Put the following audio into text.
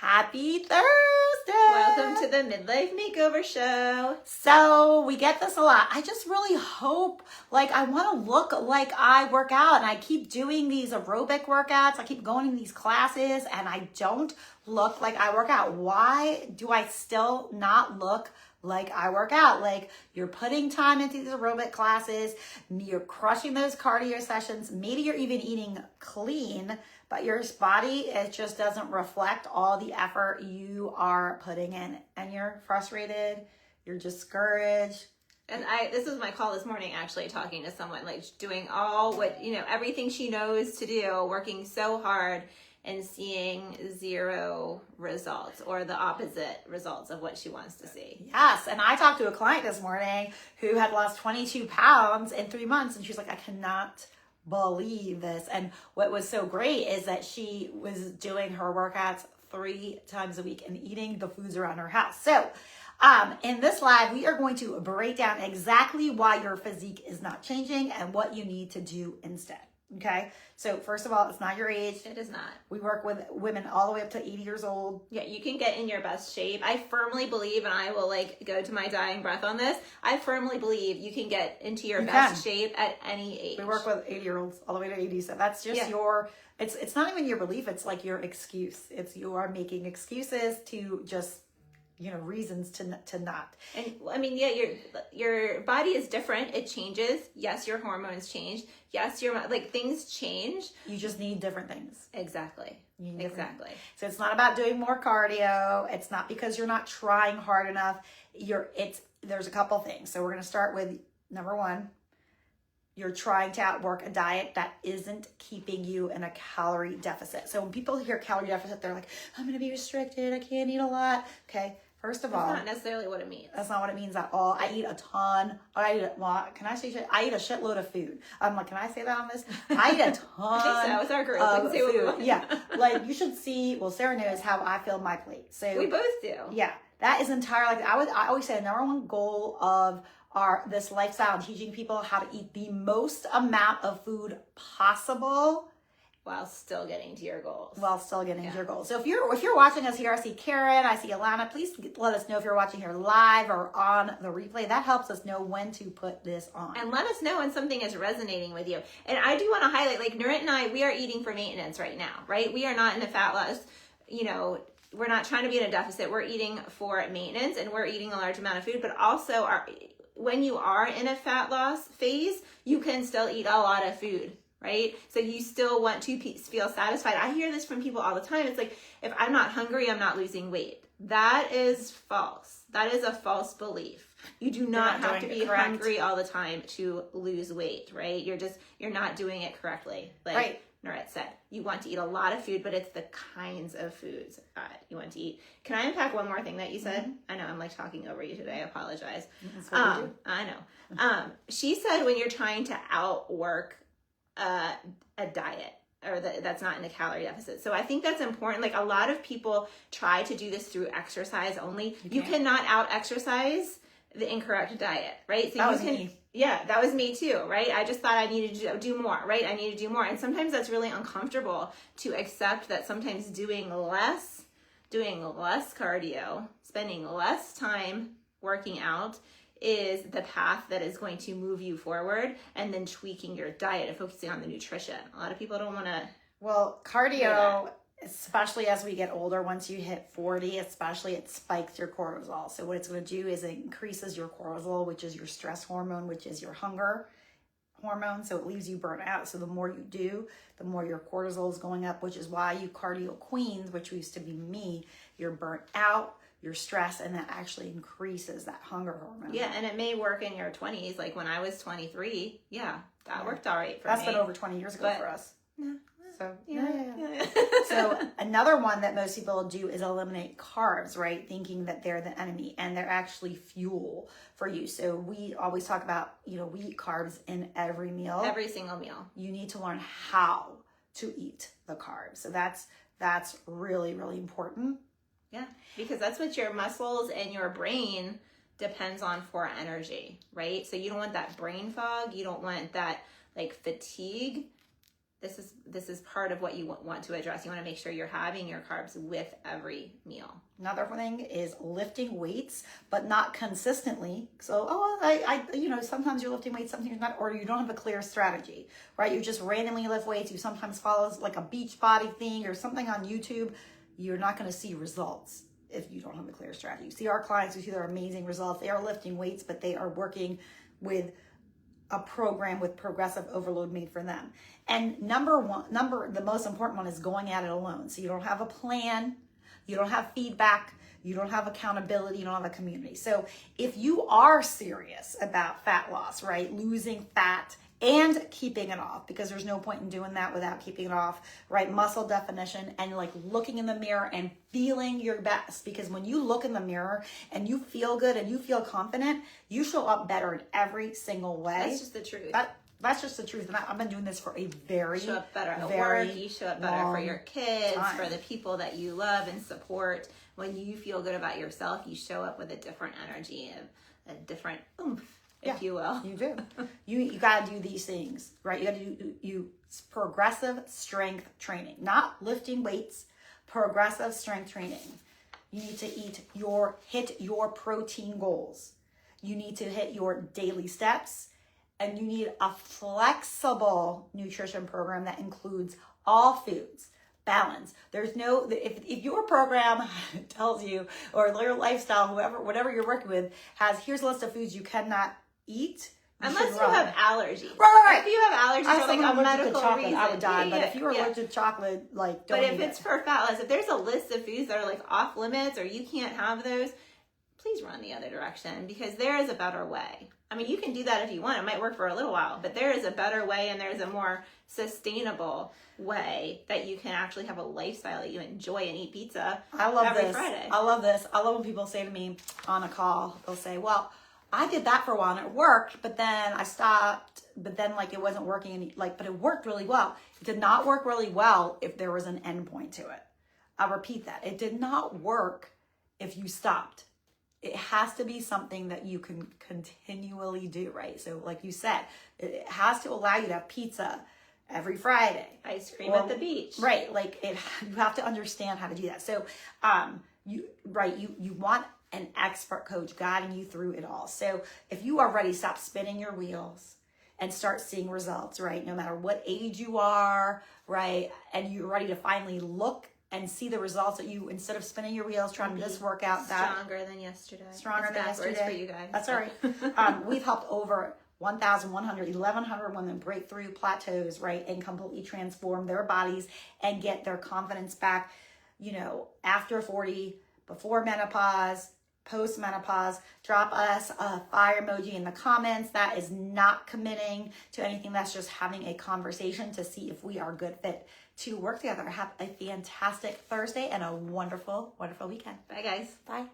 Happy Thursday! Welcome to the Midlife Makeover Show. So we get this a lot. I just really hope, I want to look like I work out, and I keep doing these aerobic workouts. I keep going to these classes and I don't look like I work out. Why do I still not look like I work out? Like, you're putting time into these aerobic classes, you're crushing those cardio sessions, maybe you're even eating clean, but your body, it just doesn't reflect all the effort you are putting in, and you're frustrated, you're discouraged. And this was my call this morning, actually, talking to someone, doing all what, everything she knows to do, working so hard and seeing zero results, or the opposite results of what she wants to see. Yes. And I talked to a client this morning who had lost 22 pounds in 3 months. And she's like, I cannot believe this. And what was so great is that she was doing her workouts 3 times a week and eating the foods around her house. So in this live, we are going to break down exactly why your physique is not changing and what you need to do instead. Okay. So first of all, it's not your age. It is not. We work with women all the way up to 80 years old. Yeah, you can get in your best shape. I firmly believe, and I will go to my dying breath on this, I firmly believe you can get into your best shape at any age. We work with 80-year-olds all the way to 80. So that's just it's not even your belief. It's like your excuse. It's you are making excuses to just, reasons to not. And I mean, yeah, your body is different. It changes. Yes, your hormones change. Yes, things change. You just need different things. Exactly. Exactly. So it's not about doing more cardio. It's not because you're not trying hard enough. There's a couple things. So we're going to start with number 1. You're trying to outwork a diet that isn't keeping you in a calorie deficit. So when people hear calorie deficit, they're like, I'm going to be restricted. I can't eat a lot. Okay. First of all, that's not necessarily what it means. That's not what it means at all. I eat a ton. Can I say shit? I eat a shitload of food. I'm like, can I say that on this? I eat a ton. I think so. It's our group. We can say what we want. Yeah. You should see, Sarah knows how I fill my plate. So we both do. Yeah. That is entirely, I always say the number one goal of this lifestyle and teaching people how to eat the most amount of food possible while still getting to your goals. To your goals. So if you're watching us here, I see Karen, I see Alana. Please let us know if you're watching here live or on the replay. That helps us know when to put this on. And let us know when something is resonating with you. And I do want to highlight, Nurit and I, we are eating for maintenance right now, right? We are not in a fat loss, we're not trying to be in a deficit. We're eating for maintenance, and we're eating a large amount of food, but also when you are in a fat loss phase, you can still eat a lot of food. Right? So you still want to feel satisfied. I hear this from people all the time. It's like, if I'm not hungry, I'm not losing weight. That is false. That is a false belief. You do not have to be hungry all the time to lose weight, right? You're not doing it correctly. Like Nurit said, you want to eat a lot of food, but it's the kinds of foods you want to eat. Can I unpack one more thing that you said? Mm-hmm. I know I'm talking over you today. I apologize. That's what we do. I know. She said when you're trying to outwork a diet, or that's not in a calorie deficit. So I think that's important. A lot of people try to do this through exercise only. You cannot out exercise the incorrect diet, right? So me. Yeah, that was me too, right? I just thought I needed to do more, right? I need to do more. And sometimes that's really uncomfortable to accept that sometimes doing less cardio, spending less time working out is the path that is going to move you forward, and then tweaking your diet and focusing on the nutrition. A lot of people don't want to. Well, cardio, especially as we get older, once you hit 40, especially, it spikes your cortisol. So what it's going to do is it increases your cortisol, which is your stress hormone, which is your hunger hormone. So it leaves you burnt out. So the more you do, the more your cortisol is going up, which is why you cardio queens, which used to be me, you're burnt out, your stress, and that actually increases that hunger hormone. Yeah, and it may work in your 20s. Like when I was 23, that worked all right for me. That's been over 20 years ago for us. Yeah. So, yeah. So another one that most people do is eliminate carbs, right? Thinking that they're the enemy, and they're actually fuel for you. So we always talk about, we eat carbs in every meal. Every single meal. You need to learn how to eat the carbs. So that's really, really important. Yeah, because that's what your muscles and your brain depends on for energy, right? So you don't want that brain fog. You don't want that fatigue. this is part of what you want to address. You want to make sure you're having your carbs with every meal. Another thing is lifting weights, but not consistently. So, I sometimes you're lifting weights, sometimes you're not, or you don't have a clear strategy, right? You just randomly lift weights. You sometimes follow like a beach body thing or something on YouTube. You're not going to see results if you don't have a clear strategy. You see our clients, you see their amazing results. They are lifting weights, but they are working with a program with progressive overload made for them. And the most important one is going at it alone. So you don't have a plan, you don't have feedback, you don't have accountability, you don't have a community. So if you are serious about fat loss, right, losing fat and keeping it off, because there's no point in doing that without keeping it off, right? Muscle definition and like looking in the mirror and feeling your best, because when you look in the mirror and you feel good and you feel confident, you show up better in every single way. That's just the truth. That's just the truth. And I've been doing this for a very, show up better at very work. You show up better for your kids, for the people that you love and support. When you feel good about yourself, you show up with a different energy, a different oomph, if you will. You do. You got to do these things, right? You got to do progressive strength training, not lifting weights, progressive strength training. You need to hit your protein goals. You need to hit your daily steps, and you need a flexible nutrition program that includes all foods. Balance. There's no, if your program tells you, or your lifestyle, whatever you're working with, has, here's a list of foods you cannot eat. Unless you have allergies. Right. If you have allergies for like a medical chocolate, reason. I would die. But if you're allergic to chocolate, like, don't But if eat it's it. for fat loss, if there's a list of foods that are like off limits or you can't have those, please run the other direction, because there is a better way. I mean, you can do that if you want. It might work for a little while, but there is a better way, and there's a more sustainable way that you can actually have a lifestyle that you enjoy and eat pizza every Friday. I love this. I love when people say to me on a call, they'll say, well, I did that for a while and it worked, but then I stopped, but then like it wasn't working, but it worked really well. It did not work really well if there was an end point to it. I'll repeat that. It did not work if you stopped. It has to be something that you can continually do, right? So like you said, it has to allow you to have pizza every Friday. Ice cream at the beach. Right. Like you have to understand how to do that. So you want an expert coach guiding you through it all. So if you are ready, stop spinning your wheels and start seeing results, right? No matter what age you are, right? And you're ready to finally look and see the results that you, instead of spinning your wheels, trying to this work out, that stronger than yesterday. Stronger than yesterday for you guys. That's all right. We've helped over 1,100 women break through plateaus, right, and completely transform their bodies and get their confidence back, after 40, before menopause, post-menopause. Drop us a fire emoji in the comments. That is not committing to anything. That's just having a conversation to see if we are a good fit to work together. Have a fantastic Thursday and a wonderful, wonderful weekend. Bye, guys. Bye.